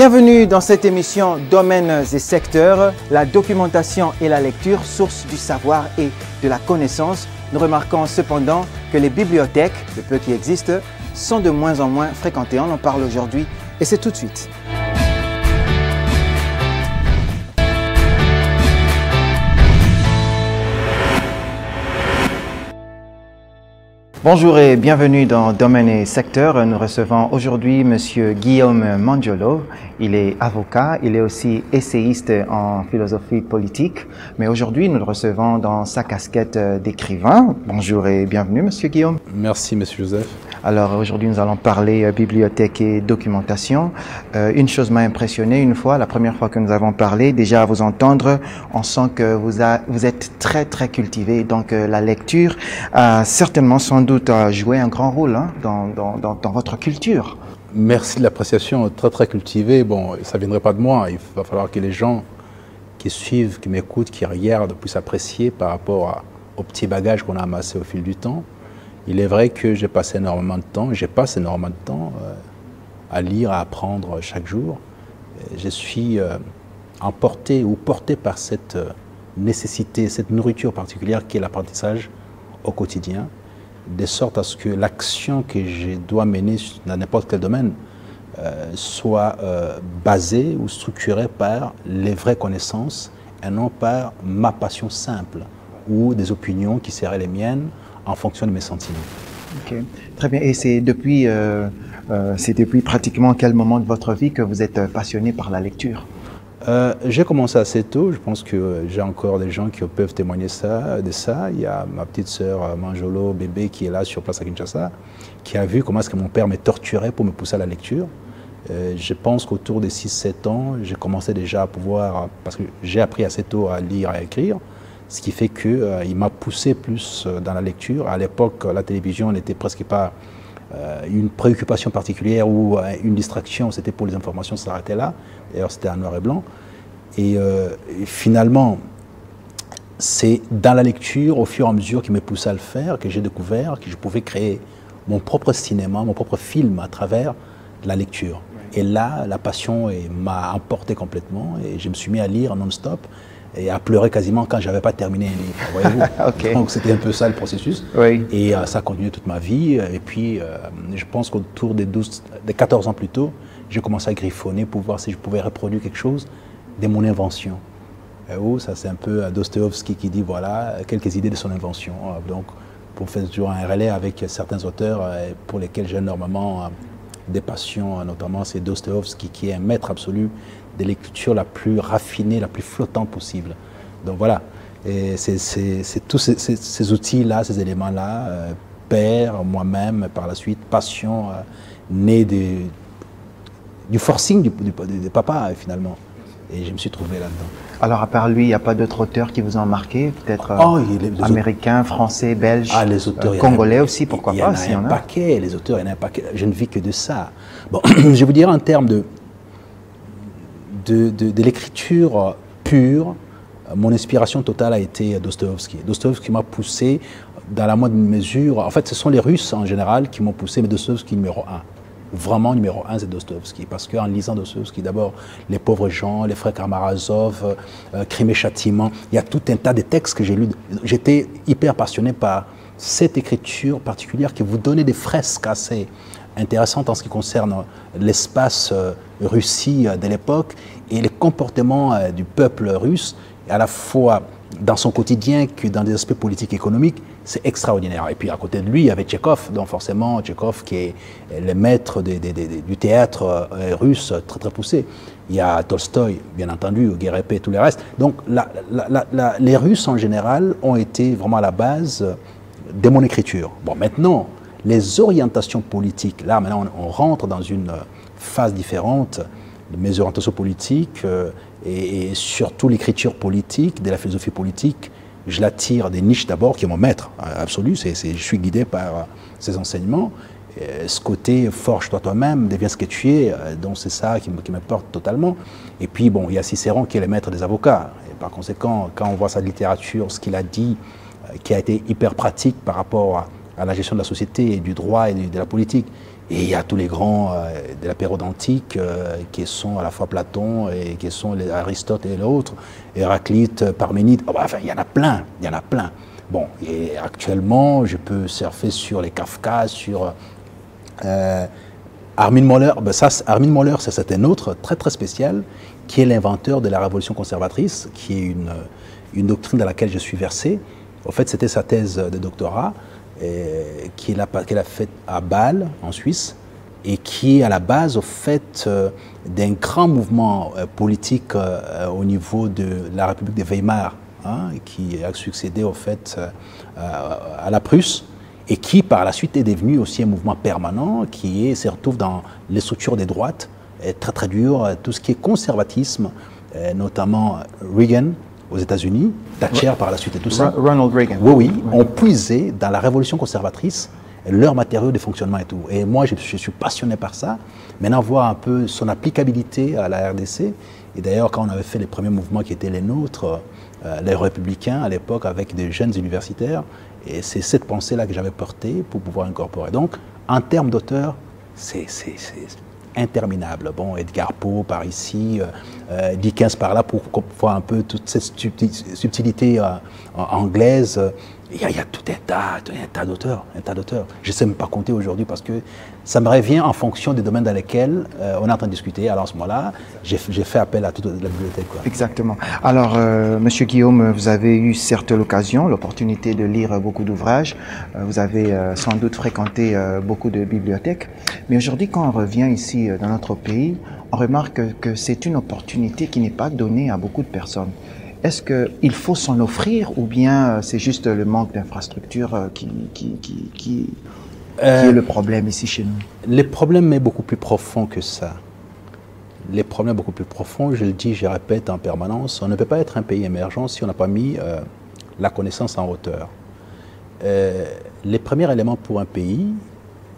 Bienvenue dans cette émission Domaines et secteurs, la documentation et la lecture, source du savoir et de la connaissance. Nous remarquons cependant que les bibliothèques, le peu qui existent, sont de moins en moins fréquentées. On en parle aujourd'hui et c'est tout de suite. Bonjour et bienvenue dans Domaines et secteurs. Nous recevons aujourd'hui M. Guillaume Mangiolo. Il est avocat, il est aussi essayiste en philosophie politique. Mais aujourd'hui, nous le recevons dans sa casquette d'écrivain. Bonjour et bienvenue, M. Guillaume. Merci, M. Joseph. Alors aujourd'hui, nous allons parler bibliothèque et documentation. Une chose m'a impressionné une fois, la première fois que nous avons parlé, déjà à vous entendre, on sent que vous êtes très cultivé. Donc la lecture a certainement sans doute joué un grand rôle dans votre culture. Merci de l'appréciation, très cultivée. Bon, ça ne viendrait pas de moi. Il va falloir que les gens qui suivent, qui m'écoutent, qui regardent puissent apprécier par rapport au petit bagage qu'on a amassé au fil du temps. Il est vrai que j'ai passé énormément de temps, je passe énormément de temps à lire, à apprendre chaque jour. Je suis emporté ou porté par cette nécessité, cette nourriture particulière qui est l'apprentissage au quotidien, de sorte à ce que l'action que je dois mener dans n'importe quel domaine soit basée ou structurée par les vraies connaissances et non par ma passion simple ou des opinions qui seraient les miennes en fonction de mes sentiments. Ok, très bien. Et c'est depuis pratiquement quel moment de votre vie que vous êtes passionné par la lecture? J'ai commencé assez tôt. Je pense que j'ai encore des gens qui peuvent témoigner de ça. Il y a ma petite sœur Mangiolo, bébé, qui est là sur place à Kinshasa, qui a vu comment est-ce que mon père me torturait pour me pousser à la lecture. Je pense qu'autour des 6-7 ans, j'ai commencé déjà à pouvoir, parce que j'ai appris assez tôt à lire et à écrire, ce qui fait qu'il m'a poussé plus dans la lecture. À l'époque, la télévision n'était presque pas une préoccupation particulière ou une distraction, c'était pour les informations, ça s'arrêtait là. D'ailleurs, c'était en noir et blanc. Et finalement, c'est dans la lecture, au fur et à mesure qui m'est poussé à le faire, que j'ai découvert que je pouvais créer mon propre cinéma, mon propre film à travers la lecture. Et là, la passion m'a emporté complètement et je me suis mis à lire non-stop et à pleurer quasiment quand je n'avais pas terminé un livre, voyez-vous. Okay. Donc c'était un peu ça le processus. Oui. Et ça a continué toute ma vie. Et puis je pense qu'autour des 14 ans plus tôt, j'ai commencé à griffonner pour voir si je pouvais reproduire quelque chose de mon invention. Ça c'est un peu Dostoïevski qui dit voilà, quelques idées de son invention. Donc pour faire toujours un relais avec certains auteurs pour lesquels j'ai énormément des passions, notamment c'est Dostoïevski qui est un maître absolu de l'écriture la plus raffinée, la plus flottante possible. Donc voilà, c'est tous ces outils-là, ces éléments-là, père, moi-même, par la suite, passion née du forcing du papa, finalement. Et je me suis trouvé là-dedans. Alors, à part lui, il n'y a pas d'autres auteurs qui vous ont marqué? Peut-être américains, français, belges, les auteurs, congolais aussi, pourquoi pas? Il y en a un paquet, les auteurs, il y en a un paquet. Je ne vis que de ça. Bon, je vous dirais en termes de l'écriture pure, mon inspiration totale a été Dostoïevski. Dostoïevski m'a poussé dans la moindre mesure. En fait, ce sont les Russes en général qui m'ont poussé, mais Dostoïevski numéro 1. Vraiment numéro 1, c'est Dostoïevski. Parce qu'en lisant Dostoïevski, d'abord, Les pauvres gens, Les frères Karamazov, Crime et châtiment, il y a tout un tas de textes que j'ai lus. J'étais hyper passionné par cette écriture particulière qui vous donnait des fresques assez intéressantes en ce qui concerne l'espace Russie de l'époque et les comportements du peuple russe, à la fois dans son quotidien que dans des aspects politiques et économiques. C'est extraordinaire. Et puis à côté de lui, il y avait Tchekhov, donc forcément Tchekhov qui est le maître du théâtre russe très poussé. Il y a Tolstoï, bien entendu, Guerépé et tout le reste. Donc les Russes en général ont été vraiment à la base de mon écriture. Bon, maintenant, les orientations politiques, là maintenant on rentre dans une phase différente de mes orientations politiques et surtout l'écriture politique, de la philosophie politique. Je la tire des niches d'abord, qui est mon maître absolu, je suis guidé par ses enseignements. Ce côté forge-toi toi-même, deviens ce que tu es, donc c'est ça qui me porte totalement. Et puis bon, il y a Cicéron qui est le maître des avocats. Et par conséquent, quand on voit sa littérature, ce qu'il a dit, qui a été hyper pratique par rapport à la gestion de la société et du droit et de la politique, Et il y a tous les grands de la période antique qui sont à la fois Platon et qui sont Aristote et l'autre, Héraclite, Parménide, oh, bah, enfin, il y en a plein, il y en a plein. Bon, et actuellement, je peux surfer sur les Kafka, sur Armin Moller. Ben ça, Armin Moller, c'est un autre très très spécial, qui est l'inventeur de la révolution conservatrice, qui est une doctrine dans laquelle je suis versé. En fait, c'était sa thèse de doctorat qu'elle a faite à Bâle, en Suisse, et qui est à la base, au fait, d'un grand mouvement politique au niveau de la République de Weimar, hein, qui a succédé, au fait, à la Prusse, et qui, par la suite, est devenu aussi un mouvement permanent, qui se retrouve dans les structures des droites, très très dur, tout ce qui est conservatisme, notamment Reagan, aux États-Unis, Thatcher par la suite et tout ça. Ronald Reagan. Oui, ont puisé dans la révolution conservatrice leurs matériaux de fonctionnement et tout. Et moi, je suis passionné par ça. Maintenant, voir un peu son applicabilité à la RDC. Et d'ailleurs, quand on avait fait les premiers mouvements qui étaient les nôtres, les républicains à l'époque, avec des jeunes universitaires, et c'est cette pensée-là que j'avais portée pour pouvoir incorporer. Donc, en termes d'auteur, c'est interminable. Bon, Edgar Poe par ici, Dickens par là, pour voir un peu toute cette subtilité anglaise. Il y a tout un tas d'auteurs, Je ne sais même pas compter aujourd'hui parce que ça me revient en fonction des domaines dans lesquels on est en train de discuter. Alors à ce moment-là, j'ai fait appel à toute la bibliothèque, quoi. Exactement. Alors, Monsieur Guillaume, vous avez eu certes l'opportunité de lire beaucoup d'ouvrages. Vous avez sans doute fréquenté beaucoup de bibliothèques. Mais aujourd'hui, quand on revient ici dans notre pays, on remarque que c'est une opportunité qui n'est pas donnée à beaucoup de personnes. Est-ce qu'il faut s'en offrir ou bien c'est juste le manque d'infrastructures qui est le problème ici chez nous? Le problème est beaucoup plus profond que ça. Les problèmes beaucoup plus profonds, je le dis, je répète en permanence, on ne peut pas être un pays émergent si on n'a pas mis la connaissance en hauteur. Les premiers éléments pour un pays,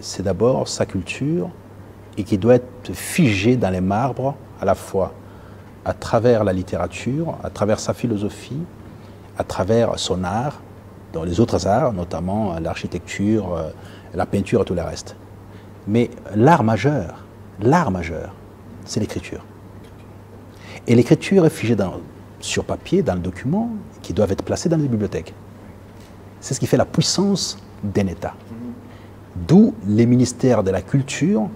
c'est d'abord sa culture et qui doit être figée dans les marbres à la fois à travers la littérature, à travers sa philosophie, à travers son art, dans les autres arts, notamment l'architecture, la peinture et tout le reste. Mais l'art majeur, c'est l'écriture. Et l'écriture est figée sur papier, dans le document, qui doivent être placés dans les bibliothèques. C'est ce qui fait la puissance d'un État. D'où les ministères de la culture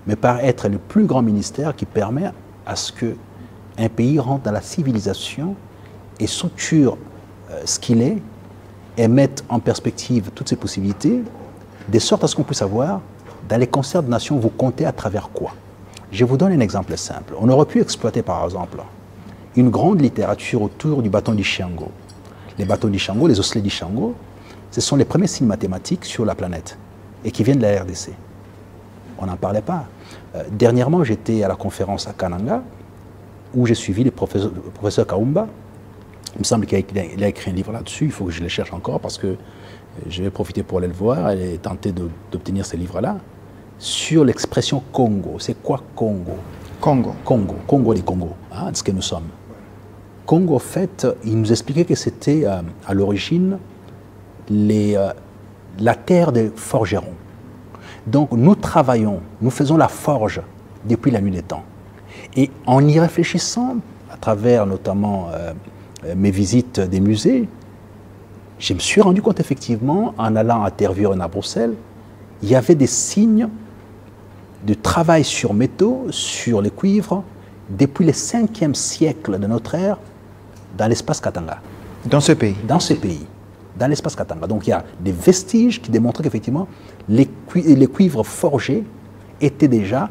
me paraît être le plus grand ministère qui permet à ce qu'un pays rentre dans la civilisation et structure ce qu'il est et mette en perspective toutes ses possibilités, de sorte à ce qu'on puisse savoir, dans les concerts de nations, vous comptez à travers quoi? Je vous donne un exemple simple. On aurait pu exploiter, par exemple, une grande littérature autour du bâton d'Ishango. Les bâtons d'Ishango, les osselets d'Ishango, ce sont les premiers signes mathématiques sur la planète et qui viennent de la RDC. On n'en parlait pas. Dernièrement, j'étais à la conférence à Kananga, où j'ai suivi le professeur Kaumba. Il me semble qu'il a écrit un livre là-dessus, il faut que je le cherche encore parce que je vais profiter pour aller le voir et tenter d'obtenir ce livre-là. Sur l'expression Congo. C'est quoi Congo? Congo. Congo des Congo, hein, ce que nous sommes. Congo, en fait, il nous expliquait que c'était à l'origine la terre des forgerons. Donc nous travaillons, nous faisons la forge depuis la nuit des temps. Et en y réfléchissant, à travers notamment mes visites des musées, je me suis rendu compte effectivement, en allant à Tervuren à Bruxelles, il y avait des signes de travail sur métaux, sur les cuivres, depuis le 5e siècle de notre ère, dans l'espace Katanga. Dans ce pays? Dans ce pays, dans l'espace Katanga. Donc il y a des vestiges qui démontrent qu'effectivement, les cuivres forgés étaient déjà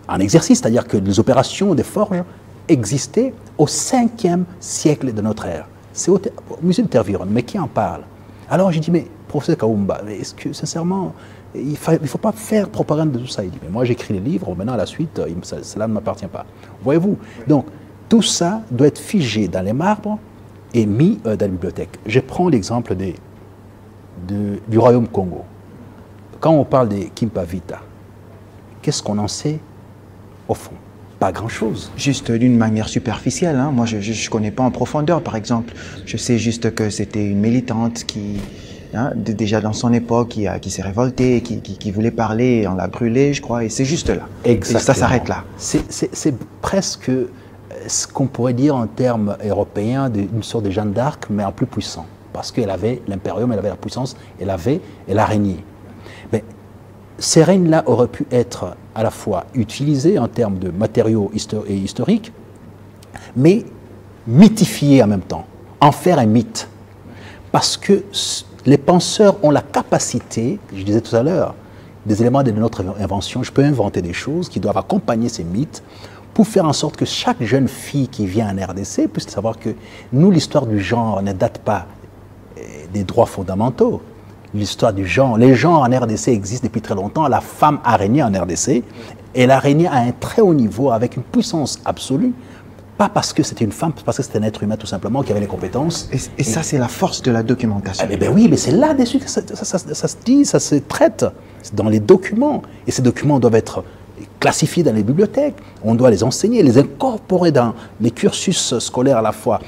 en exercice, c'est-à-dire que les opérations de forge existaient au 5e siècle de notre ère. C'est au musée de Tervuren, mais qui en parle? Alors j'ai dit, mais professeur Kaumba, est-ce que sincèrement, il ne faut pas faire propagande de tout ça? Il dit, mais moi j'écris les livres, maintenant à la suite, cela ne m'appartient pas. Voyez-vous? Donc tout ça doit être figé dans les marbres et mis dans la bibliothèque. Je prends l'exemple du royaume Congo. Quand on parle de Kimpavita, qu'est-ce qu'on en sait au fond? Pas grand-chose. Juste d'une manière superficielle. Hein. Moi, je ne connais pas en profondeur, par exemple. Je sais juste que c'était une militante qui hein, déjà dans son époque, qui s'est révolté, qui voulait parler, on l'a brûlé, je crois, et c'est juste là. Exactement. Et ça s'arrête là. C'est presque ce qu'on pourrait dire en termes européens d'une sorte de Jeanne d'Arc, mais en plus puissant. Parce qu'elle avait l'impérium, elle avait la puissance, elle a régné. Mais ces règnes-là auraient pu être à la fois utilisés en termes de matériaux historiques, mais mythifiés en même temps, en faire un mythe. Parce que les penseurs ont la capacité, je disais tout à l'heure, des éléments de notre invention, je peux inventer des choses qui doivent accompagner ces mythes pour faire en sorte que chaque jeune fille qui vient en RDC puisse savoir que nous, l'histoire du genre ne date pas des droits fondamentaux. L'histoire du genre, les genres en RDC existent depuis très longtemps, la femme a régné en RDC, elle a régné à un très haut niveau avec une puissance absolue, pas parce que c'était une femme, parce que c'était un être humain tout simplement qui avait les compétences. Et ça, c'est la force de la documentation. Eh bien oui, mais c'est là-dessus que ça se dit, ça se traite dans les documents. Et ces documents doivent être classifiés dans les bibliothèques. On doit les enseigner, les incorporer dans les cursus scolaires à la fois,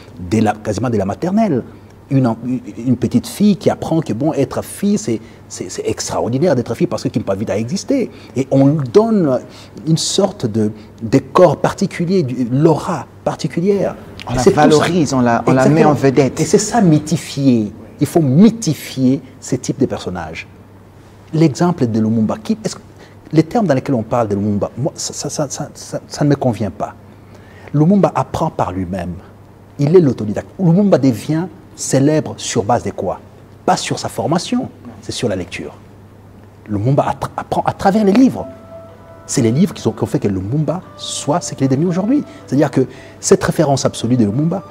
quasiment dès la maternelle. Une petite fille qui apprend que bon, être fille, c'est extraordinaire d'être fille parce qu'il n'y a pas vie à exister. Et on lui donne une sorte de décor particulier, l'aura particulière. On la valorise, on la met en vedette. Et c'est ça, mythifier. Il faut mythifier ces types de personnages. L'exemple de Lumumba, les termes dans lesquels on parle de Lumumba, moi, ça ne me convient pas. Lumumba apprend par lui-même. Il est l'autodidacte. Lumumba devient célèbre sur base de quoi? Pas sur sa formation, c'est sur la lecture. Lumumba apprend à travers les livres. C'est les livres qui ont fait que Lumumba soit ce qu'il est devenu aujourd'hui. C'est-à-dire que cette référence absolue de Lumumba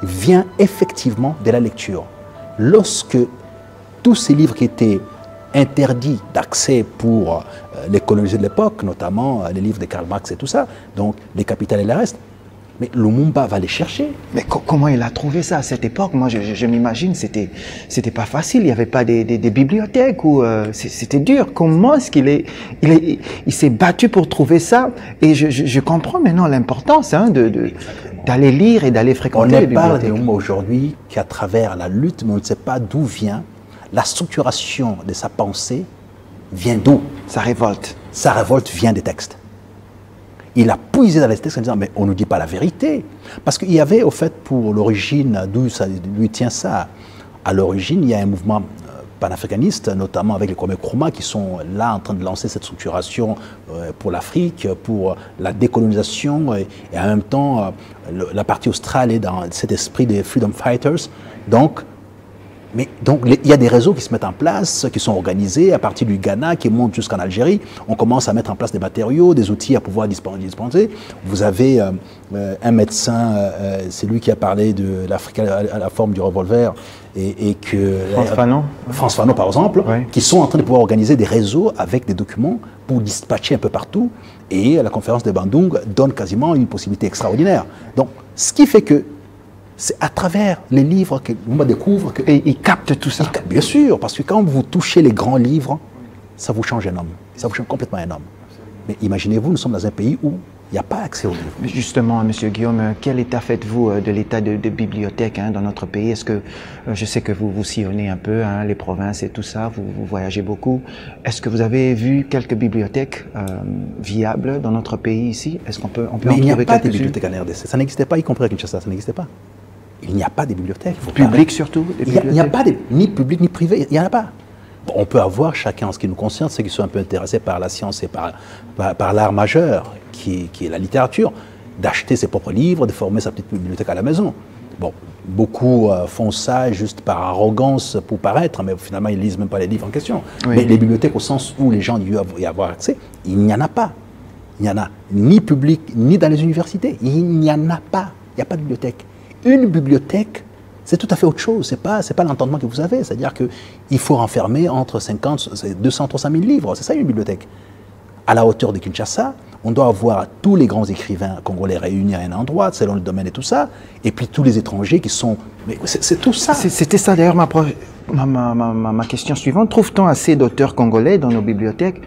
vient effectivement de la lecture. Lorsque tous ces livres qui étaient interdits d'accès pour les colonisés de l'époque, notamment les livres de Karl Marx et tout ça, donc les Capitales et le reste, mais Lumumba va les chercher. Mais comment il a trouvé ça à cette époque? Moi, je m'imagine, c'était pas facile. Il n'y avait pas des bibliothèques ou c'était dur. Comment est-ce il s'est battu pour trouver ça? Et je comprends maintenant l'importance hein, d'aller lire et d'aller fréquenter les bibliothèques. On ne parle de Lumumba aujourd'hui qu'à travers la lutte, mais on ne sait pas d'où vient la structuration de sa pensée. Vient d'où? Sa révolte. Sa révolte vient des textes. Il a puisé dans les textes en disant, mais on ne nous dit pas la vérité. Parce qu'il y avait, au fait, pour l'origine, d'où tient ça, à l'origine, il y a un mouvement panafricaniste, notamment avec les Kwame Nkrumah, qui sont là en train de lancer cette structuration pour l'Afrique, pour la décolonisation, et en même temps, la partie australe est dans cet esprit des freedom fighters. Donc, il y a des réseaux qui se mettent en place, qui sont organisés à partir du Ghana, qui montent jusqu'en Algérie. On commence à mettre en place des matériaux, des outils à pouvoir dispenser. Vous avez un médecin, c'est lui qui a parlé de l'Afrique à la forme du revolver. France Fanon, par exemple, oui. Qui sont en train de pouvoir organiser des réseaux avec des documents pour dispatcher un peu partout. Et la conférence de Bandung donne quasiment une possibilité extraordinaire. Donc, ce qui fait que c'est à travers les livres que l'on découvre que... Et il capte tout ça. Bien sûr, parce que quand vous touchez les grands livres, ça vous change un homme. Ça vous change complètement un homme. Mais imaginez-vous, nous sommes dans un pays où il n'y a pas accès aux livres. Justement, M. Guillaume, quel état faites-vous de l'état de bibliothèque hein, dans notre pays? Est-ce que, je sais que vous sillonnez un peu, hein, les provinces et tout ça, vous voyagez beaucoup. Est-ce que vous avez vu quelques bibliothèques viables dans notre pays ici? Est-ce qu'on peut en trouver quelques-unes? Mais il n'y a pas de bibliothèques en RDC. Ça n'existait pas, y compris à Kinshasa, ça n'existait pas. Il n'y a pas de bibliothèques. Publiques surtout? Il n'y a pas ni public ni privé, il n'y en a pas. Bon, on peut avoir chacun, en ce qui nous concerne, ceux qui sont un peu intéressés par la science et par l'art majeur, qui est la littérature, d'acheter ses propres livres, de former sa petite bibliothèque à la maison. Bon, beaucoup font ça juste par arrogance pour paraître, mais finalement ils ne lisent même pas les livres en question. Oui. Mais les bibliothèques au sens où les gens doivent y avoir accès, il n'y en a pas. Il n'y en a ni public, ni dans les universités. Il n'y en a pas. Il n'y a pas de bibliothèque. Une bibliothèque, c'est tout à fait autre chose. Ce n'est pas l'entendement que vous avez. C'est-à-dire qu'il faut renfermer entre 50, 200, 300 000 livres. C'est ça une bibliothèque. À la hauteur de Kinshasa, on doit avoir tous les grands écrivains congolais réunis à un endroit, selon le domaine et tout ça, et puis tous les étrangers qui sont... Mais c'est tout ça. C'était ça d'ailleurs ma question suivante. Trouve-t-on assez d'auteurs congolais dans nos bibliothèques?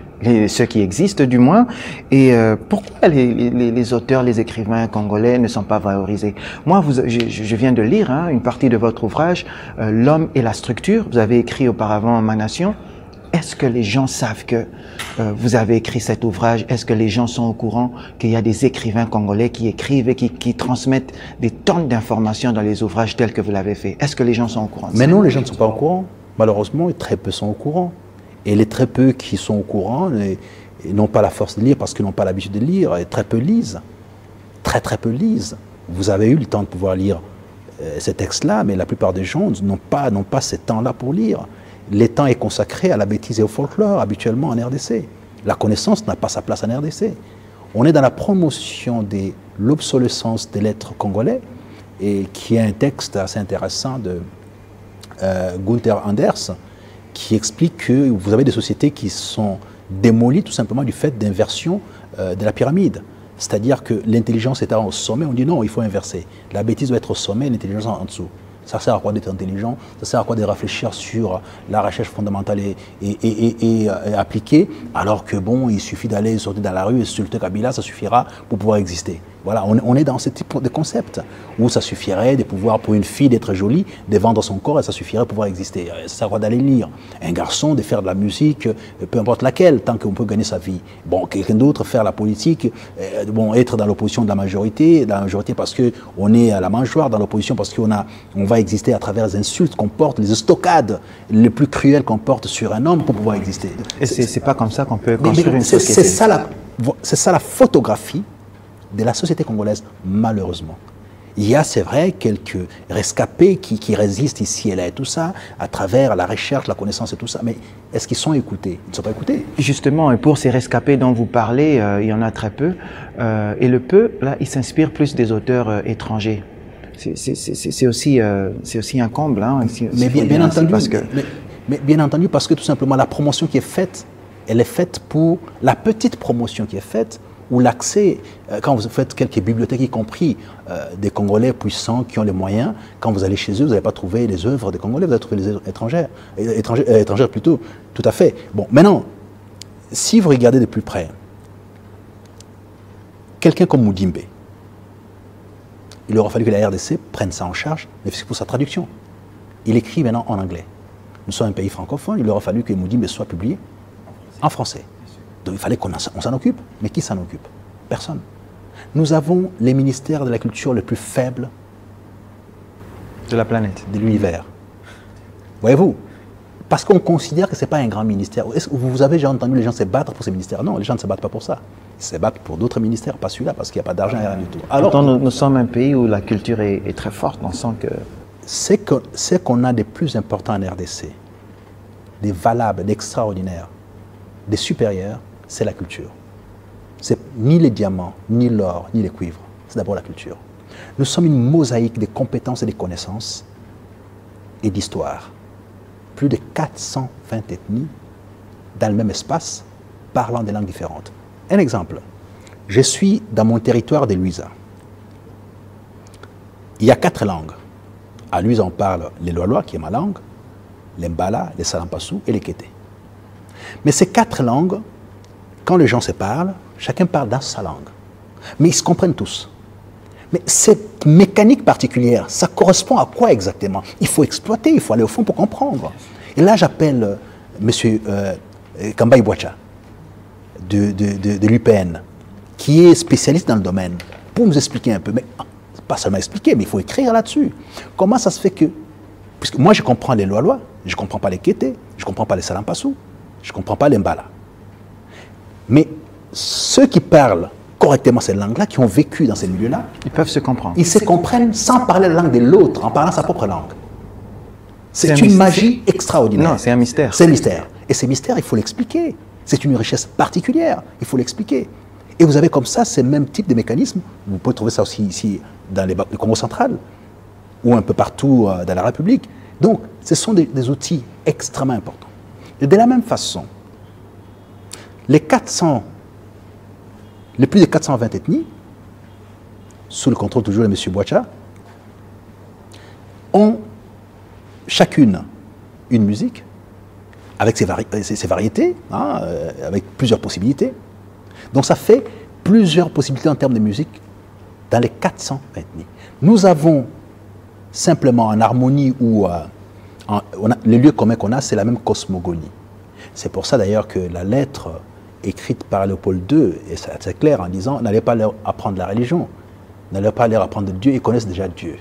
ceux qui existent du moins. Et pourquoi les auteurs, les écrivains congolais ne sont pas valorisés? Moi, je viens de lire une partie de votre ouvrage, L'homme et la structure. Vous avez écrit auparavant Ma Nation. Est-ce que les gens savent que vous avez écrit cet ouvrage? Est-ce que les gens sont au courant qu'il y a des écrivains congolais qui écrivent et qui transmettent des tonnes d'informations dans les ouvrages tels que vous l'avez fait? Est-ce que les gens sont au courant de ça? Mais non, les gens ne sont pas au courant. Malheureusement, très peu sont au courant. Et les très peu qui sont au courant n'ont pas la force de lire parce qu'ils n'ont pas l'habitude de lire. Et très peu lisent. Très peu lisent. Vous avez eu le temps de pouvoir lire ces textes-là, mais la plupart des gens n'ont pas ce temps-là pour lire. Le temps est consacré à la bêtise et au folklore, habituellement en RDC. La connaissance n'a pas sa place en RDC. On est dans la promotion de l'obsolescence des lettres congolais, et qui est un texte assez intéressant de Gunther Anders, qui explique que vous avez des sociétés qui sont démolies tout simplement du fait d'inversion de la pyramide. C'est-à-dire que l'intelligence est au sommet, on dit non, il faut inverser. La bêtise doit être au sommet, l'intelligence en dessous. Ça sert à quoi d'être intelligent? Ça sert à quoi de réfléchir sur la recherche fondamentale et appliquée, alors que bon, il suffit d'aller sortir dans la rue et insulter Kabila, ça suffira pour pouvoir exister. Voilà, on est dans ce type de concept où ça suffirait de pouvoir, pour une fille d'être jolie, de vendre son corps et ça suffirait pour pouvoir exister. Ça sert à quoi d'aller lire? Un garçon de faire de la musique, peu importe laquelle, tant qu'on peut gagner sa vie. Bon, quelqu'un d'autre faire la politique, bon, être dans l'opposition de la majorité parce qu'on est à la mangeoire, dans l'opposition parce qu'on va exister à travers les insultes qu'on porte, les estocades les plus cruelles qu'on porte sur un homme pour pouvoir exister. Et c'est pas comme ça qu'on peut construire une société. C'est ça la photographie de la société congolaise, malheureusement. Il y a, c'est vrai, quelques rescapés qui résistent ici et là et tout ça, à travers la recherche, la connaissance et tout ça, mais est-ce qu'ils sont écoutés? Ils ne sont pas écoutés. Justement, et pour ces rescapés dont vous parlez, il y en a très peu, et le peu, là, il s'inspire plus des auteurs étrangers. C'est aussi un comble. Hein, mais bien entendu, mais bien entendu, parce que tout simplement, la promotion qui est faite, elle est faite pour la petite promotion qui est faite, ou l'accès, quand vous faites quelques bibliothèques, y compris des Congolais puissants qui ont les moyens, quand vous allez chez eux, vous n'allez pas trouver les œuvres des Congolais, vous allez trouver les œuvres étrangères plutôt, tout à fait. Bon, maintenant, si vous regardez de plus près, quelqu'un comme Moudimbe, il aura fallu que la RDC prenne ça en charge, mais c'est pour sa traduction. Il écrit maintenant en anglais. Nous sommes un pays francophone, il aura fallu que Moudimbe soit publié en français. Donc il fallait qu'on s'en occupe. Mais qui s'en occupe? Personne. Nous avons les ministères de la culture les plus faibles de la planète, de l'univers. Voyez-vous? Parce qu'on considère que ce n'est pas un grand ministère. Vous avez déjà entendu les gens se battre pour ces ministères? Non, les gens ne se battent pas pour ça. Ils se battent pour d'autres ministères, pas celui-là, parce qu'il n'y a pas d'argent et rien du tout. Alors, pourtant, nous sommes un pays où la culture est très forte. On sent que... Ce qu'on a de plus important en RDC, des valables, d'extraordinaires, des supérieurs, c'est la culture. C'est ni les diamants, ni l'or, ni les cuivres. C'est d'abord la culture. Nous sommes une mosaïque de compétences et de connaissances et d'histoire. Plus de 420 ethnies dans le même espace, parlant des langues différentes. Un exemple. Je suis dans mon territoire de Luisa. Il y a 4 langues. À Luisa, on parle les Lolois, qui est ma langue, les Mbala, les Salampassou et les Kété. Mais ces 4 langues, quand les gens se parlent, chacun parle dans sa langue. Mais ils se comprennent tous. Mais cette mécanique particulière, ça correspond à quoi exactement? Il faut exploiter, il faut aller au fond pour comprendre. Et là, j'appelle M. Kamba Ibwacha de l'UPN, qui est spécialiste dans le domaine, pour nous expliquer un peu. Mais pas seulement expliquer, mais il faut écrire là-dessus. Comment ça se fait que... Puisque moi, je comprends les Loalois, je ne comprends pas les Kété, je ne comprends pas les Salampassou, je ne comprends pas les Mbala. Mais ceux qui parlent correctement ces langues-là, qui ont vécu dans ces milieux-là, ils peuvent se comprendre. Ils se comprennent sans parler la langue de l'autre, en parlant sa propre langue. C'est une magie extraordinaire. Non, c'est un mystère. C'est un mystère. Et ces mystères, il faut l'expliquer. C'est une richesse particulière, il faut l'expliquer. Et vous avez comme ça ces mêmes types de mécanismes. Vous pouvez trouver ça aussi ici dans le Congo central, ou un peu partout dans la République. Donc, ce sont des outils extrêmement importants. Et de la même façon, les plus de 420 ethnies, sous le contrôle toujours de M. Bouacha, ont chacune une musique, avec ses variétés, hein, avec plusieurs possibilités. Donc ça fait plusieurs possibilités en termes de musique dans les 400 ethnies. Nous avons simplement en harmonie ou les lieux communs qu'on a, c'est la même cosmogonie. C'est pour ça d'ailleurs que la lettre écrite par Léopold II, et c'est clair en disant, n'allez pas leur apprendre la religion, n'allez pas leur apprendre Dieu, ils connaissent déjà Dieu.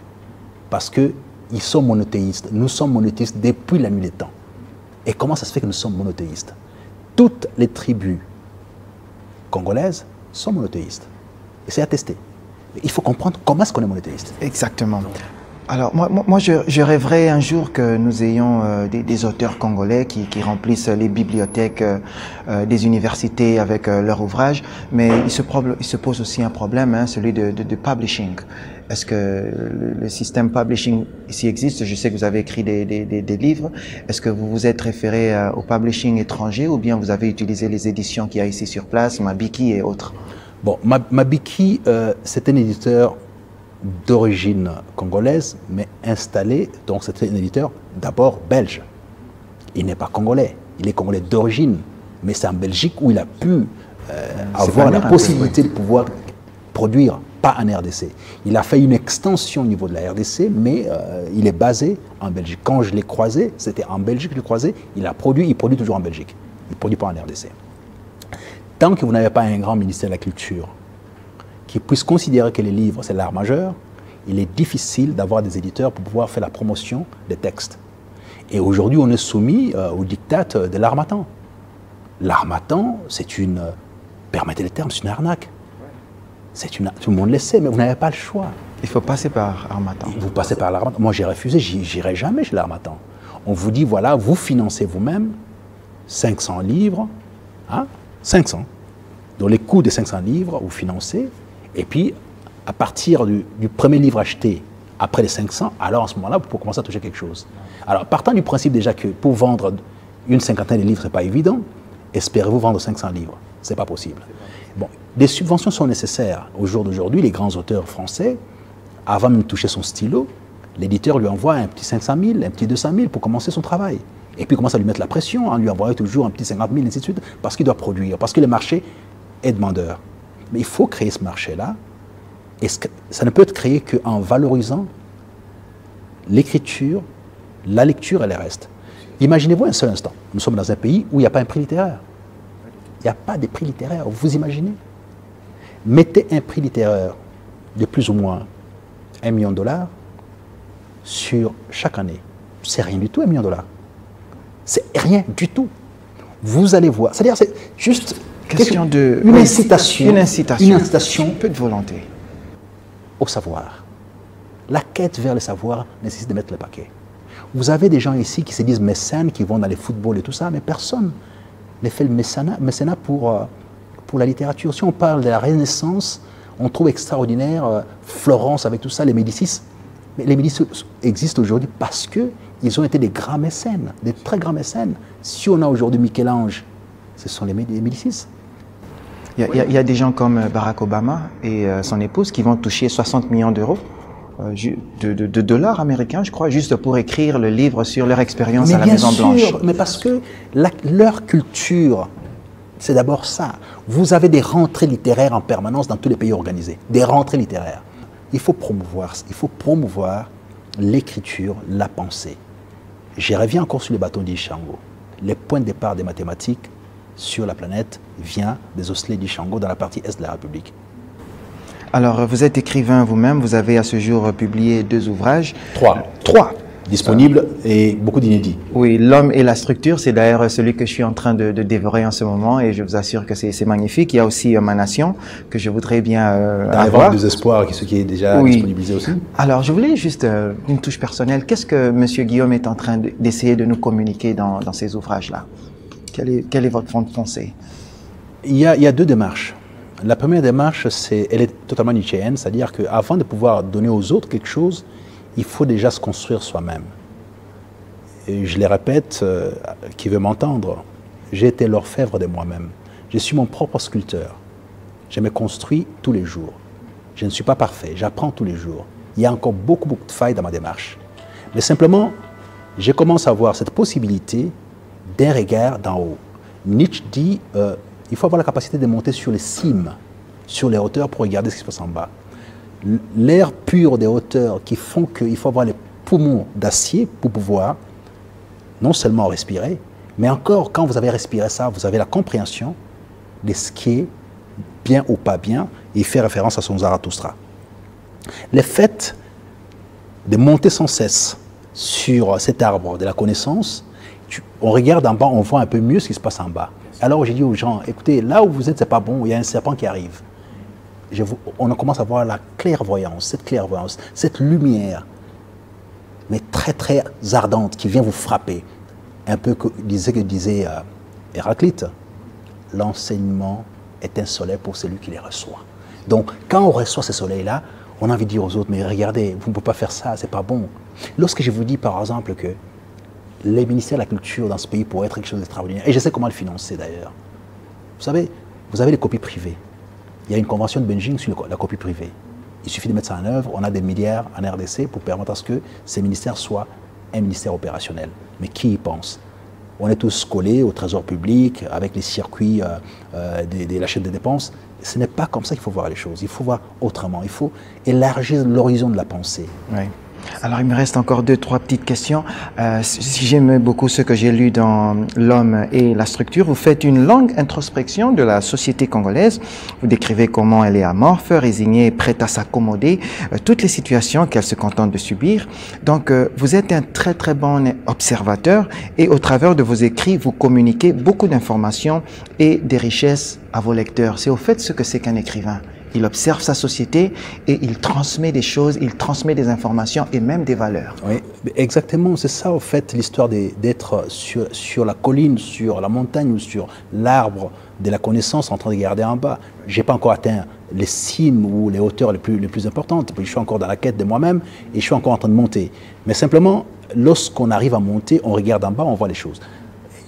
Parce qu'ils sont monothéistes. Nous sommes monothéistes depuis la nuit des temps. Et comment ça se fait que nous sommes monothéistes? Toutes les tribus congolaises sont monothéistes. Et c'est attesté. Mais il faut comprendre comment est-ce qu'on est monothéiste. Exactement. Alors, moi je rêverais un jour que nous ayons des auteurs congolais qui remplissent les bibliothèques des universités avec leurs ouvrages, mais il se pose aussi un problème, hein, celui de publishing. Est-ce que le système publishing ici existe? Je sais que vous avez écrit des livres. Est-ce que vous vous êtes référé au publishing étranger ou bien vous avez utilisé les éditions qu'il y a ici sur place, Mabiki et autres? Bon, Mabiki, c'est un éditeur d'origine congolaise, mais installé, donc c'était un éditeur d'abord belge. Il n'est pas congolais, il est congolais d'origine, mais c'est en Belgique où il a pu avoir la possibilité de pouvoir produire, pas en RDC. Il a fait une extension au niveau de la RDC, mais il est basé en Belgique. Quand je l'ai croisé, c'était en Belgique que je l'ai croisé, il produit toujours en Belgique, il ne produit pas en RDC. Tant que vous n'avez pas un grand ministère de la Culture qui puisse considérer que les livres, c'est l'art majeur, il est difficile d'avoir des éditeurs pour pouvoir faire la promotion des textes. Et aujourd'hui, on est soumis au diktat de l'harmattan. L'harmattan, c'est une, permettez le terme, c'est une arnaque. Tout le monde le sait, mais vous n'avez pas le choix. Il faut passer par Harmattan. Vous passez par l'harmattan. Moi, j'ai refusé, j'irai jamais chez l'harmattan. On vous dit, voilà, vous financez vous-même 500 livres, hein, 500. Dans les coûts des 500 livres, vous financez. Et puis, à partir du premier livre acheté après les 500, alors en ce moment-là, vous pouvez commencer à toucher quelque chose. Alors, partant du principe déjà que pour vendre une cinquantaine de livres, ce n'est pas évident, espérez-vous vendre 500 livres? Ce n'est pas possible. Bon, des subventions sont nécessaires. Au jour d'aujourd'hui, les grands auteurs français, avant de toucher son stylo, l'éditeur lui envoie un petit 500 000, un petit 200 000 pour commencer son travail. Et puis, il commence à lui mettre la pression, en lui envoyant toujours un petit 50 000, et ainsi de suite, parce qu'il doit produire, parce que le marché est demandeur. Mais il faut créer ce marché-là, et ça ne peut être créé qu'en valorisant l'écriture, la lecture et le reste. Imaginez-vous un seul instant, nous sommes dans un pays où il n'y a pas un prix littéraire. Il n'y a pas de prix littéraire, vous imaginez? Mettez un prix littéraire de plus ou moins $1 million sur chaque année. C'est rien du tout, $1 million. C'est rien du tout. Vous allez voir. C'est-à-dire, c'est juste question de une incitation. Une incitation. Un peu de volonté. Au savoir. La quête vers le savoir nécessite de mettre le paquet. Vous avez des gens ici qui se disent mécènes, qui vont dans les footballs et tout ça, mais personne ne fait le mécénat pour la littérature. Si on parle de la Renaissance, on trouve extraordinaire Florence avec tout ça, les Médicis. Mais les Médicis existent aujourd'hui parce qu'ils ont été des grands mécènes, des très grands mécènes. Si on a aujourd'hui Michel-Ange, ce sont les Médicis. Il y a des gens comme Barack Obama et son épouse qui vont toucher 60 millions d'euros de dollars américains, je crois, juste pour écrire le livre sur leur expérience à la Maison-Blanche. Mais parce que leur culture, c'est d'abord ça. Vous avez des rentrées littéraires en permanence dans tous les pays organisés. Des rentrées littéraires. Il faut promouvoir l'écriture, la pensée. Je reviens encore sur le bâton d'Ishango. Les points de départ des mathématiques sur la planète vient des osselets d'Ishango dans la partie est de la République. Alors, vous êtes écrivain vous-même, vous avez à ce jour publié 2 ouvrages. 3 disponibles et beaucoup d'inédits. Oui, L'homme et la structure, c'est d'ailleurs celui que je suis en train de dévorer en ce moment et je vous assure que c'est magnifique. Il y a aussi Ma Nation que je voudrais bien avoir. Des espoirs, ce qui est déjà disponibilisé aussi. Alors, je voulais juste une touche personnelle. Qu'est-ce que M. Guillaume est en train d'essayer de nous communiquer dans ces ouvrages-là? Quelle est votre pensée? Il y a 2 démarches. La première démarche, elle est totalement nietzschéenne, c'est-à-dire qu'avant de pouvoir donner aux autres quelque chose, il faut déjà se construire soi-même. Et je les répète, qui veut m'entendre, j'ai été l'orfèvre de moi-même. Je suis mon propre sculpteur. Je me construis tous les jours. Je ne suis pas parfait, j'apprends tous les jours. Il y a encore beaucoup de failles dans ma démarche. Mais simplement, je commence à voir cette possibilité d'un regard d'en haut. Nietzsche dit il faut avoir la capacité de monter sur les cimes, sur les hauteurs pour regarder ce qui se passe en bas. L'air pur des hauteurs qui font qu'il faut avoir les poumons d'acier pour pouvoir non seulement respirer, mais encore quand vous avez respiré ça, vous avez la compréhension de ce qui est bien ou pas bien, et il fait référence à son Zarathustra. Le fait de monter sans cesse sur cet arbre de la connaissance, on regarde en bas, on voit un peu mieux ce qui se passe en bas. Alors j'ai dit aux gens, écoutez, là où vous êtes, c'est pas bon, il y a un serpent qui arrive. On commence à voir la clairvoyance, cette lumière, mais très très ardente, qui vient vous frapper. Un peu que disait Héraclite, l'enseignement est un soleil pour celui qui les reçoit. Donc quand on reçoit ce soleil-là, on a envie de dire aux autres, mais regardez, vous ne pouvez pas faire ça, c'est pas bon. Lorsque je vous dis par exemple que les ministères de la culture dans ce pays pourraient être quelque chose d'extraordinaire, et je sais comment le financer d'ailleurs. Vous savez, vous avez les copies privées. Il y a une convention de Beijing sur la copie privée. Il suffit de mettre ça en œuvre, on a des milliards en RDC pour permettre à ce que ces ministères soient un ministère opérationnel. Mais qui y pense? On est tous collés au trésor public, avec les circuits de la chaîne des dépenses. Ce n'est pas comme ça qu'il faut voir les choses. Il faut voir autrement. Il faut élargir l'horizon de la pensée. Oui. Alors, il me reste encore 2-3 petites questions. Si j'aime beaucoup ce que j'ai lu dans L'homme et la structure, vous faites une longue introspection de la société congolaise. Vous décrivez comment elle est amorphe, résignée, prête à s'accommoder, toutes les situations qu'elle se contente de subir. Donc, vous êtes un très très bon observateur et au travers de vos écrits, vous communiquez beaucoup d'informations et des richesses à vos lecteurs. C'est au fait ce que c'est qu'un écrivain. Il observe sa société et il transmet des choses, il transmet des informations et même des valeurs. Oui, exactement. C'est ça, au fait, l'histoire d'être sur la colline, sur la montagne ou sur l'arbre de la connaissance en train de regarder en bas. Je n'ai pas encore atteint les cimes ou les hauteurs les plus importantes. Je suis encore dans la quête de moi-même et je suis encore en train de monter. Mais simplement, lorsqu'on arrive à monter, on regarde en bas, on voit les choses.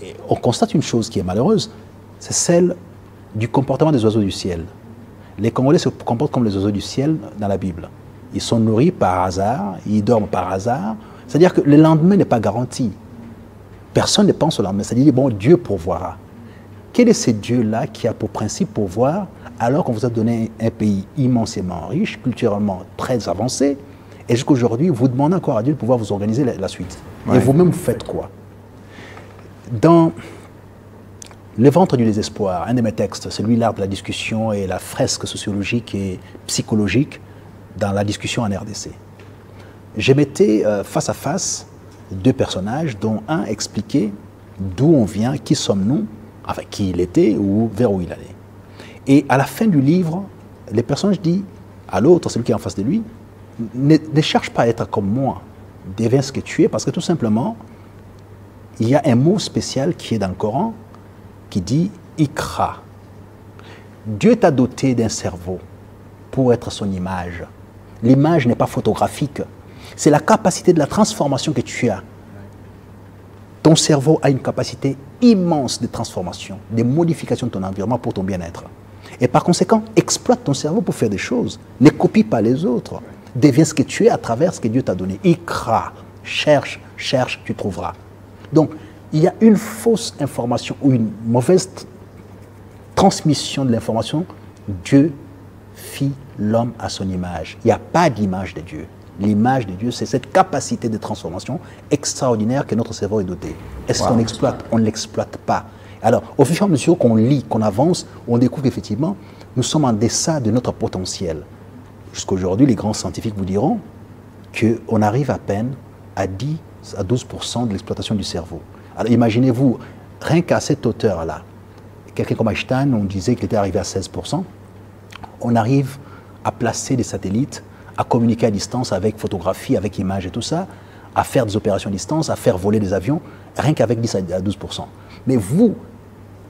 Et on constate une chose qui est malheureuse, c'est celle du comportement des oiseaux du ciel. Les Congolais se comportent comme les oiseaux du ciel dans la Bible. Ils sont nourris par hasard, ils dorment par hasard. C'est-à-dire que le lendemain n'est pas garanti. Personne ne pense au lendemain. C'est-à-dire, bon, Dieu pourvoira. Quel est ce Dieu-là qui a pour principe pourvoir alors qu'on vous a donné un pays immensément riche, culturellement très avancé, et jusqu'à aujourd'hui, vous demandez encore à Dieu de pouvoir vous organiser la suite. Ouais. Et vous-même, vous faites quoi? Dans Le ventre du désespoir, un de mes textes, celui l'art de la discussion et la fresque sociologique et psychologique dans la discussion en RDC. Je mettais face à face deux personnages dont un expliquait d'où on vient, qui sommes-nous, enfin qui il était ou vers où il allait. Et à la fin du livre, les personnages disent à l'autre, celui qui est en face de lui, ne cherche pas à être comme moi, deviens ce que tu es, parce que tout simplement, il y a un mot spécial qui est dans le Coran, qui dit « Ikra ». Dieu t'a doté d'un cerveau pour être son image. L'image n'est pas photographique. C'est la capacité de la transformation que tu as. Ton cerveau a une capacité immense de transformation, de modification de ton environnement pour ton bien-être. Et par conséquent, exploite ton cerveau pour faire des choses. Ne copie pas les autres. Deviens ce que tu es à travers ce que Dieu t'a donné. Ikra, cherche, cherche, tu trouveras. Donc, il y a une fausse information ou une mauvaise transmission de l'information. Dieu fit l'homme à son image. Il n'y a pas d'image de Dieu. L'image de Dieu, c'est cette capacité de transformation extraordinaire que notre cerveau est doté. Est-ce qu'on l'exploite? On ne l'exploite pas. Alors, au fur et à mesure qu'on lit, qu'on avance, on découvre qu'effectivement, nous sommes en deçà de notre potentiel. Jusqu'à aujourd'hui, les grands scientifiques vous diront qu'on arrive à peine à 10 à 12% de l'exploitation du cerveau. Alors imaginez-vous, rien qu'à cette hauteur-là, quelqu'un comme Einstein, on disait qu'il était arrivé à 16%, on arrive à placer des satellites, à communiquer à distance avec photographie, avec images et tout ça, à faire des opérations à distance, à faire voler des avions, rien qu'avec 10 à 12%. Mais vous,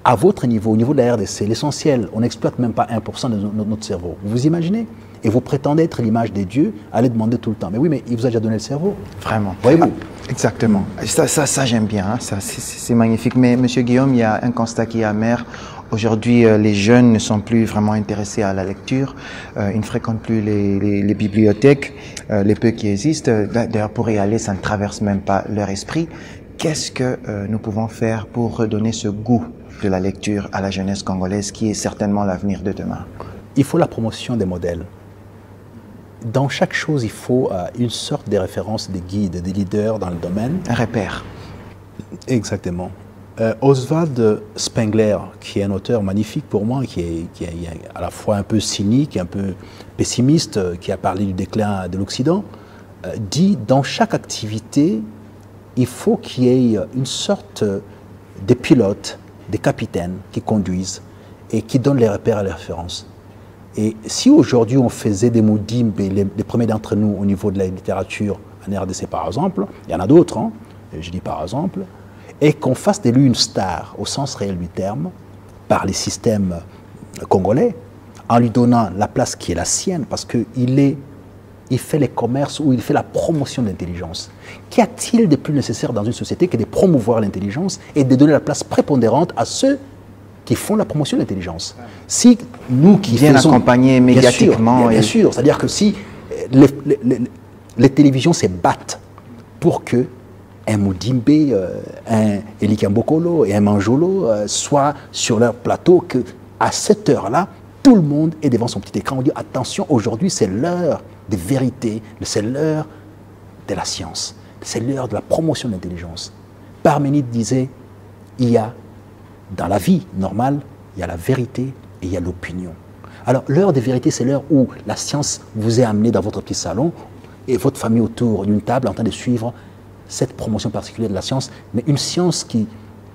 à votre niveau, au niveau de la RDC, l'essentiel, on n'exploite même pas 1% de notre cerveau. Vous vous imaginez? Et vous prétendez être l'image des dieux, allez demander tout le temps. Mais oui, mais il vous a déjà donné le cerveau. Vraiment. Voyez-vous? Exactement. Ça j'aime bien. Hein. Ça, c'est magnifique. Mais Monsieur Guillaume, il y a un constat qui est amer. Aujourd'hui, les jeunes ne sont plus vraiment intéressés à la lecture. Ils ne fréquentent plus les bibliothèques, les peu qui existent. D'ailleurs, pour y aller, ça ne traverse même pas leur esprit. qu'est-ce que nous pouvons faire pour redonner ce goût de la lecture à la jeunesse congolaise qui est certainement l'avenir de demain? Il faut la promotion des modèles. Dans chaque chose, il faut une sorte de référence, des guides, des leaders dans le domaine. Un repère. Exactement. Oswald Spengler, qui est un auteur magnifique pour moi, qui est à la fois un peu cynique, un peu pessimiste, qui a parlé du déclin de l'Occident, dit dans chaque activité, il faut qu'il y ait une sorte de pilotes, des capitaines qui conduisent et qui donnent les repères et les références. Et si aujourd'hui on faisait des Moudimbe, les premiers d'entre nous au niveau de la littérature en RDC par exemple, il y en a d'autres, hein, je dis par exemple, et qu'on fasse de lui une star au sens réel du terme, par les systèmes congolais, en lui donnant la place qui est la sienne, parce qu'il fait les commerces ou il fait la promotion de l'intelligence. Qu'y a-t-il de plus nécessaire dans une société que de promouvoir l'intelligence et de donner la place prépondérante à ceux qui font la promotion de l'intelligence? Si nous qui bien faisons, accompagner médiatiquement, bien sûr, c'est-à-dire que si les télévisions se battent pour que un Moudimbe, un Elikambokolo et un Manjolo soient sur leur plateau, que à cette heure-là, tout le monde est devant son petit écran. On dit attention, aujourd'hui c'est l'heure de vérité, c'est l'heure de la science, c'est l'heure de la promotion de l'intelligence. Parménide disait, il y a dans la vie normale, il y a la vérité et il y a l'opinion. Alors l'heure de vérité, c'est l'heure où la science vous est amenée dans votre petit salon et votre famille autour d'une table en train de suivre cette promotion particulière de la science, mais une science qui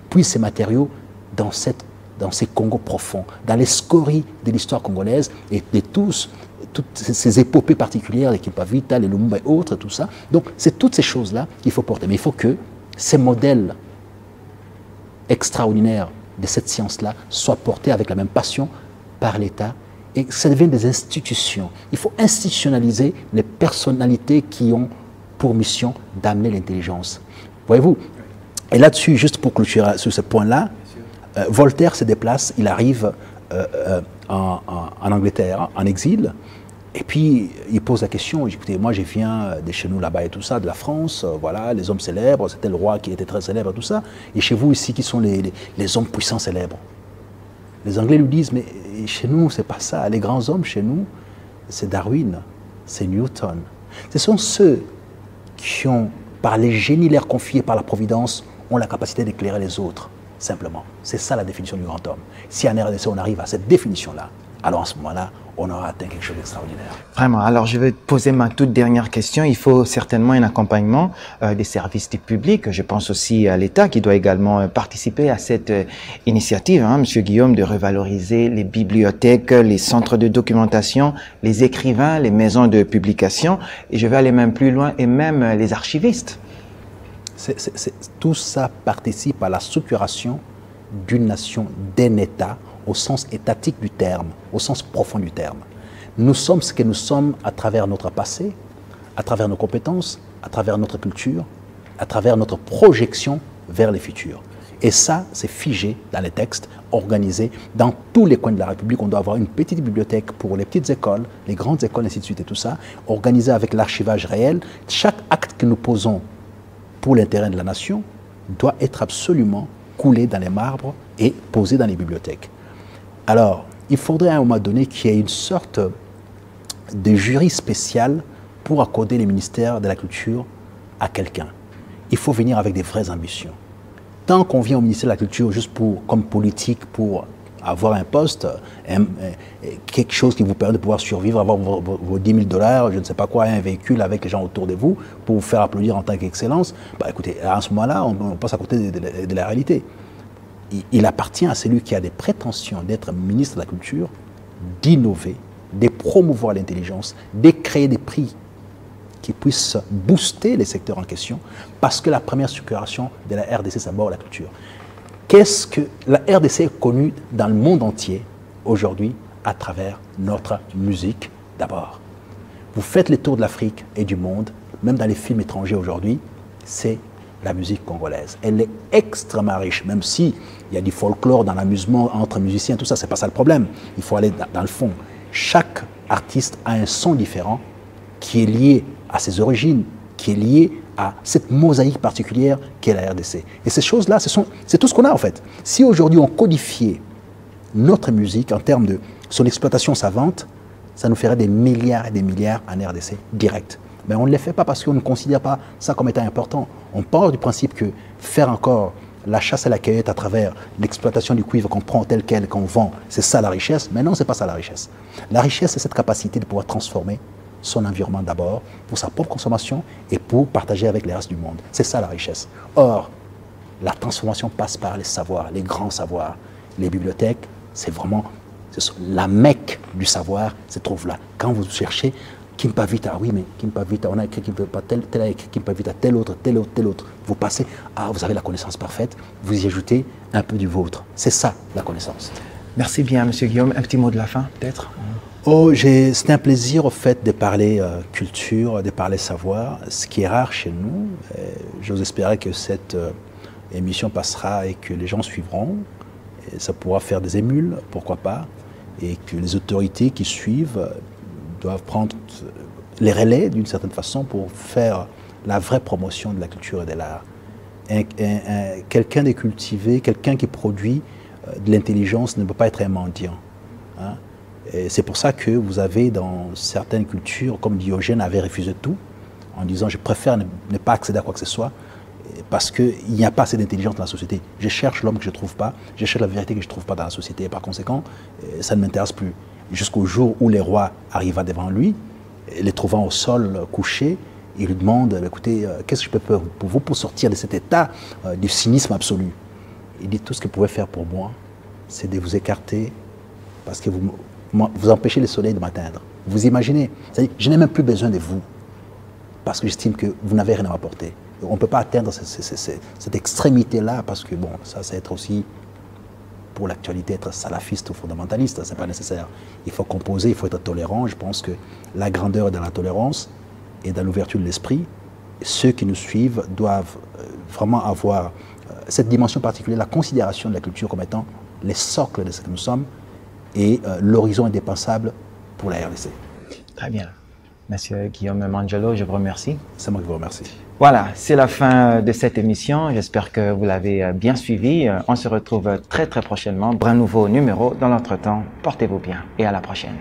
puise ses matériaux dans ces Congos profonds, dans les scories de l'histoire congolaise et de toutes ces épopées particulières, les Kipavita, les Lumumba et autres, tout ça. Donc, c'est toutes ces choses-là qu'il faut porter. Mais il faut que ces modèles extraordinaires de cette science-là soient portés avec la même passion par l'État et que ça devienne des institutions. Il faut institutionnaliser les personnalités qui ont pour mission d'amener l'intelligence. Voyez-vous? Et là-dessus, juste pour clôturer sur ce point-là, Voltaire se déplace, il arrive en Angleterre, en exil, et puis il pose la question, écoutez, moi je viens de chez nous là-bas et tout ça, de la France, voilà, les hommes célèbres, c'était le roi qui était très célèbre et tout ça, et chez vous ici, qui sont les hommes puissants célèbres? Les Anglais lui disent, mais chez nous, c'est pas ça, les grands hommes chez nous, c'est Darwin, c'est Newton. Ce sont ceux qui ont, par les génies leur confiés par la Providence, ont la capacité d'éclairer les autres. Simplement. C'est ça la définition du grand homme. Si en RDC on arrive à cette définition-là, alors en ce moment-là, on aura atteint quelque chose d'extraordinaire. Vraiment. Alors, je vais te poser ma toute dernière question. Il faut certainement un accompagnement des services du public. Je pense aussi à l'État qui doit également participer à cette initiative, hein, Monsieur Guillaume, de revaloriser les bibliothèques, les centres de documentation, les écrivains, les maisons de publication. Et je vais aller même plus loin, et même les archivistes. Tout ça participe à la structuration d'une nation, d'un État, au sens étatique du terme, au sens profond du terme. Nous sommes ce que nous sommes à travers notre passé, à travers nos compétences, à travers notre culture, à travers notre projection vers le futur. Et ça, c'est figé dans les textes, organisé dans tous les coins de la République. On doit avoir une petite bibliothèque pour les petites écoles, les grandes écoles, ainsi de suite et tout ça, organisé avec l'archivage réel. Chaque acte que nous posons pour l'intérêt de la nation doit être absolument coulé dans les marbres et posé dans les bibliothèques. Alors, il faudrait à un moment donné qu'il y ait une sorte de jury spécial pour accorder les ministères de la Culture à quelqu'un. Il faut venir avec des vraies ambitions. Tant qu'on vient au ministère de la Culture juste comme politique pour avoir un poste, quelque chose qui vous permet de pouvoir survivre, avoir vos 10 000 $, je ne sais pas quoi, un véhicule avec les gens autour de vous pour vous faire applaudir en tant qu'excellence, bah écoutez, à ce moment-là, on passe à côté de la réalité. Il appartient à celui qui a des prétentions d'être ministre de la Culture d'innover, de promouvoir l'intelligence, de créer des prix qui puissent booster les secteurs en question, parce que la première structuration de la RDC, c'est d'abord la culture. Qu'est-ce que la RDC est connue dans le monde entier aujourd'hui à travers notre musique d'abord. Vous faites les tours de l'Afrique et du monde, même dans les films étrangers aujourd'hui, c'est la musique congolaise. Elle est extrêmement riche, même si il y a du folklore dans l'amusement entre musiciens, tout ça, c'est pas ça le problème. Il faut aller dans le fond. Chaque artiste a un son différent qui est lié à ses origines, qui est lié à cette mosaïque particulière qu'est la RDC. Et ces choses-là, c'est tout ce qu'on a en fait. Si aujourd'hui on codifiait notre musique en termes de son exploitation savante, ça nous ferait des milliards et des milliards en RDC direct. Mais on ne les fait pas parce qu'on ne considère pas ça comme étant important. On part du principe que faire encore la chasse à la cueillette à travers l'exploitation du cuivre qu'on prend tel quel, qu'on vend, c'est ça la richesse. Mais non, ce n'est pas ça la richesse. La richesse, c'est cette capacité de pouvoir transformer son environnement d'abord pour sa propre consommation et pour partager avec les restes du monde. C'est ça la richesse. Or, la transformation passe par les savoirs, les grands savoirs. Les bibliothèques, c'est vraiment la Mecque du savoir se trouve là. Quand vous cherchez Kimpa Vita, oui, mais Kimpa Vita, on a écrit Kimpa Vita, tel a écrit Kimpa Vita, tel autre. Vous passez, vous avez la connaissance parfaite, vous y ajoutez un peu du vôtre. C'est ça, la connaissance. Merci bien, M. Guillaume. Un petit mot de la fin, peut-être? C'était un plaisir, au fait, de parler culture, de parler savoir, ce qui est rare chez nous. J'ose espérer que cette émission passera et que les gens suivront. Et ça pourra faire des émules, pourquoi pas, et que les autorités qui suivent doivent prendre les relais d'une certaine façon pour faire la vraie promotion de la culture et de l'art. Quelqu'un de cultivé, quelqu'un qui produit de l'intelligence ne peut pas être un mendiant. Hein. C'est pour ça que vous avez dans certaines cultures, comme Diogène avait refusé tout, en disant je préfère ne pas accéder à quoi que ce soit, parce qu'il n'y a pas assez d'intelligence dans la société. Je cherche l'homme que je ne trouve pas, je cherche la vérité que je ne trouve pas dans la société, et par conséquent, ça ne m'intéresse plus. Jusqu'au jour où les rois arriva devant lui, les trouvant au sol couchés, il lui demande, écoutez, qu'est-ce que je peux faire pour vous pour sortir de cet état du cynisme absolu? Il dit, tout ce que vous pouvez faire pour moi, c'est de vous écarter, parce que vous empêchez le soleil de m'atteindre. Vous imaginez, c'est-à-dire, je n'ai même plus besoin de vous, parce que j'estime que vous n'avez rien à m'apporter. On ne peut pas atteindre cette extrémité-là, parce que, bon, ça, c'est être aussi, pour l'actualité, être salafiste ou fondamentaliste, ce n'est pas nécessaire. Il faut composer, il faut être tolérant. Je pense que la grandeur est dans la tolérance et dans l'ouverture de l'esprit. Ceux qui nous suivent doivent vraiment avoir cette dimension particulière, la considération de la culture comme étant les socles de ce que nous sommes et l'horizon indépassable pour la RDC. Très bien. Monsieur Guillaume Mangelo, je vous remercie. C'est moi qui vous remercie. Voilà, c'est la fin de cette émission. J'espère que vous l'avez bien suivi. On se retrouve très prochainement pour un nouveau numéro. Dans l'entretemps, portez-vous bien et à la prochaine.